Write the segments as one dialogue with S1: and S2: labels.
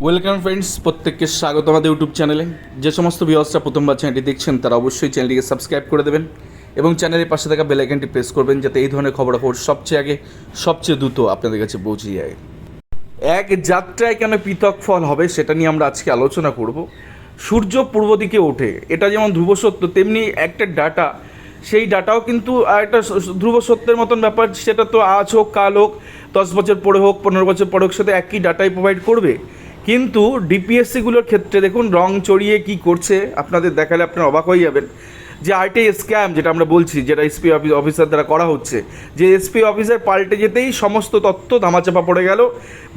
S1: Welcome friends, প্রত্যেককে স্বাগত আমাদের ইউটিউব চ্যানেলে। যে সমস্ত ভিউয়ার্সরা প্রথমবার চ্যানেলটি দেখছেন তারা অবশ্যই চ্যানেলটিকে সাবস্ক্রাইব করে দেবেন এবং চ্যানেলের পাশে থাকা বেল আইকনটি প্রেস করবেন যাতে এই ধরনের খবরাখবর সবচেয়ে আগে সবচেয়ে দ্রুত আপনাদের কাছে পৌঁছে যায়। এক যাত্রায় কেন পৃথক ফল হবে সেটা নিয়ে আমরা আজকে আলোচনা করব। সূর্য পূর্ব দিকে ওঠে, এটা যেমন ধ্রুব সত্য, তেমনি একটা ডাটা, সেই ডাটাও কিন্তু একটা ধ্রুব সত্যের মতন ব্যাপার। সেটা তো আজ হোক কাল হোক, 10 বছর পরে হোক, 15 বছর পরে হোক, সাথে একই ডাটাই প্রোভাইড করবে। কিন্তু ডিপিএসসিগুলোর ক্ষেত্রে দেখুন রং চড়িয়ে কি করছে, আপনাদের দেখালে আপনারা অবাক হয়ে যাবেন। যে আরটিআই স্ক্যাম যেটা আমরা বলছি, যেটা এসপি অফিসার দ্বারা করা হচ্ছে, যে এসপি অফিসার পাল্টে যেতেই সমস্ত তথ্য ধামাচাপা পড়ে গেল।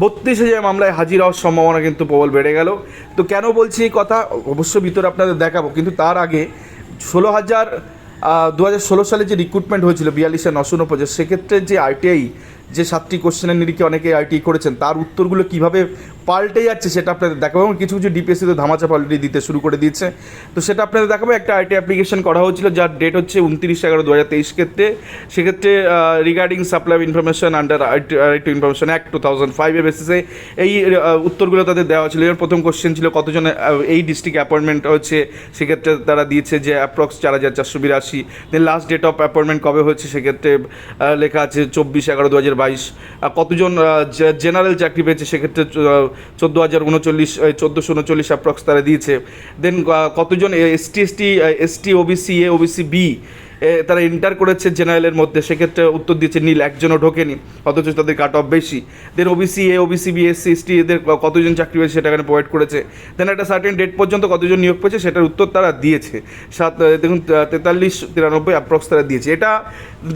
S1: 32,000 মামলায় হাজির হওয়ার সম্ভাবনা কিন্তু প্রবল বেড়ে গেল। তো কেন বলছি এই কথা অবশ্যই ভিতরে আপনাদের দেখাবো, কিন্তু তার আগে 2016 সালে যে রিক্রুটমেন্ট হয়েছিল 42,949, সেক্ষেত্রে যে আরটিআই যে 7টি কোশ্চেনের নিরিখে অনেকে আইটিআই করেছেন তার উত্তরগুলো কীভাবে পাল্টে যাচ্ছে সেটা আপনাদের দেখাবো। এবং কিছু কিছু ডিপিএসসি তো ধামাচাপা অলরেডি দিতে শুরু করে দিয়েছে, তো সেটা আপনাদের দেখাবো। একটা আইটিআই অ্যাপ্লিকেশন করা হয়েছিল যার ডেট হচ্ছে 29/11/2023 ক্ষেত্রে। সেক্ষেত্রে regarding supply of information under right two information act 2005 এর বেসিসে এই উত্তরগুলো তাদের দেওয়া ছিল। এর প্রথম কোশ্চেন ছিল কতজন এই ডিস্ট্রিক্ট অ্যাপয়েন্টমেন্ট হচ্ছে, সেক্ষেত্রে তারা দিয়েছে যে approx 4,482। Then last date of appointment কবে হচ্ছে, সেক্ষেত্রে লেখা আছে 24/11/2022। কতজন জেনারেল চাকরি পেয়েছে, সেক্ষেত্রে 14,039 অ্যাপ্রক্স তারা দিয়েছে। দেন কতজন এসটি ওবিসি ওবিসি বি তারা এন্টার করেছে জেনারেলের মধ্যে, সেক্ষেত্রে উত্তর দিয়েছে নীল, একজনও ঢোকেনি, অথচ তাদের কাট অফ বেশি। Then OBC OBC B SC ST এদের কতজন চাকরি পেয়েছে সেটা এখানে প্রোভাইড করেছে। দেন একটা সার্টেন ডেট পর্যন্ত কতজন নিয়োগ পেয়েছে সেটার উত্তর তারা দিয়েছে। দেখুন 43-93 অ্যাপ্রক্স তারা দিয়েছে। এটা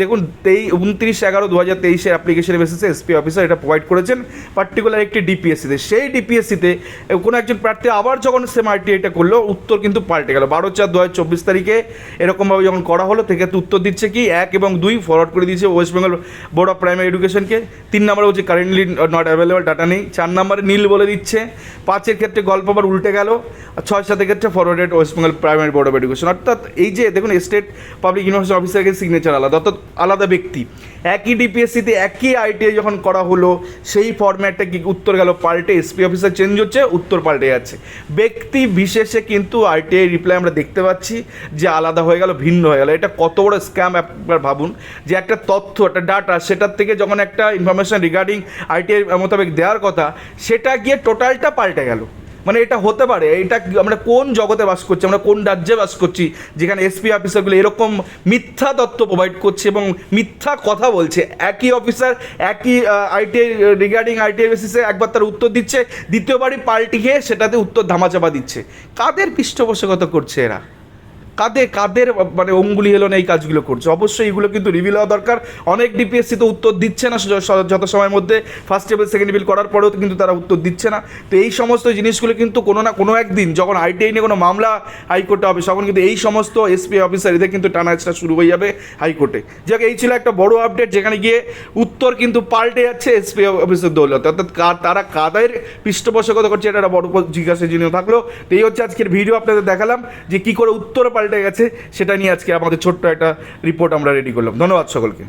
S1: দেখুন 29/11/2023 অ্যাপ্লিকেশনের বেসিসে এসপি অফিসার এটা প্রোভাইড করেছেন পার্টিকুলার একটি ডিপিএসসিতে। সেই ডিপিএসসিতে কোনো একজন প্রার্থী আবার যখন সেম আরটিআইটা করলো, উত্তর কিন্তু পাল্টে গেল। 12/4/2024 তারিখে এরকমভাবে যখন করা হলো, থেকে উত্তর দিচ্ছে কি 1 এবং 2 ফরওয়ার্ড করে দিয়েছে West Bengal board of primary এডুকেশনকে। 3 নম্বরে হচ্ছে কারেন্টলি নট অ্যাভেলেবল, ডাটা নেই। 4 নম্বরে নীল বলে দিচ্ছে। 5-এর ক্ষেত্রে গল্প আবার উল্টে গেল। 6-7 ক্ষেত্রে forwarded West Bengal primary board of education. অর্থাৎ এই যে দেখুন স্টেট পাবলিক ইউনিভার্সিটি অফিসারের সিগনেচার আলাদা, অর্থাৎ আলাদা ব্যক্তি। একই ডিপিএসসিতে একই আইটিআই যখন করা হলো, সেই ফরম্যাটটা কি উত্তর গেল পাল্টে, এসপি অফিসার চেঞ্জ হচ্ছে, উত্তর পাল্টে যাচ্ছে। ব্যক্তি বিশেষে কিন্তু আইটিআই রিপ্লাই আমরা দেখতে পাচ্ছি যে আলাদা হয়ে গেল, ভিন্ন হয়ে গেল। এটা কত বড় স্ক্যাম একবার ভাবুন, যে একটা তথ্য, একটা ডাটা, সেটার থেকে যখন একটা ইনফরমেশন রিগার্ডিং আইটিআই মোতাবেক দেওয়ার কথা, সেটা গিয়ে টোটালটা পাল্টে গেল। মানে এটা হতে পারে? এটা আমরা কোন জগতে বাস করছি, আমরা কোন রাজ্যে বাস করছি যেখানে এসপি অফিসারগুলো এরকম মিথ্যা তথ্য প্রোভাইড করছে এবং মিথ্যা কথা বলছে? একই অফিসার একই আইটিআই রিগার্ডিং আইটিআই বেসিসে একবার তার উত্তর দিচ্ছে, দ্বিতীয়বারই পাল্টিয়ে সেটাতে উত্তর ধামাচাপা দিচ্ছে। কাদের পৃষ্ঠপোষকতা করছে এরা? কাদের মানে অঙ্গুলি হেলনে এই কাজগুলো করছে? অবশ্যই এগুলো কিন্তু রিভিল হওয়া দরকার। অনেক ডিপিএসসি তো উত্তর দিচ্ছে না যত সময়ের মধ্যে, ফার্স্ট লেভেল সেকেন্ড লেভেল করার পরেও কিন্তু তারা উত্তর দিচ্ছে না। তো এই সমস্ত জিনিসগুলো কিন্তু কোনো না কোনো একদিন যখন আইটিআই নিয়ে কোনো মামলা হাইকোর্টে হবে, তখন কিন্তু এই সমস্ত এসপি অফিসার এদের কিন্তু টানাচড়া শুরু হয়ে যাবে হাইকোর্টে। যাক, এই ছিল একটা বড় আপডেট, যেখানে গিয়ে উত্তর কিন্তু পাল্টে যাচ্ছে এসপি অফিসের দৌলতে। অর্থাৎ তারা কাদের পৃষ্ঠপোষকতা করছে, এটা একটা বড় জিজ্ঞাসা জিনিস থাকলো। তো এই হচ্ছে আজকের ভিডিও, আপনাদের দেখালাম যে কী করে উত্তর পাল্টে গেছে, সেটা নিয়ে আজকে আমাদের ছোট্ট একটা রিপোর্ট আমরা রেডি করলাম। ধন্যবাদ সকলকে।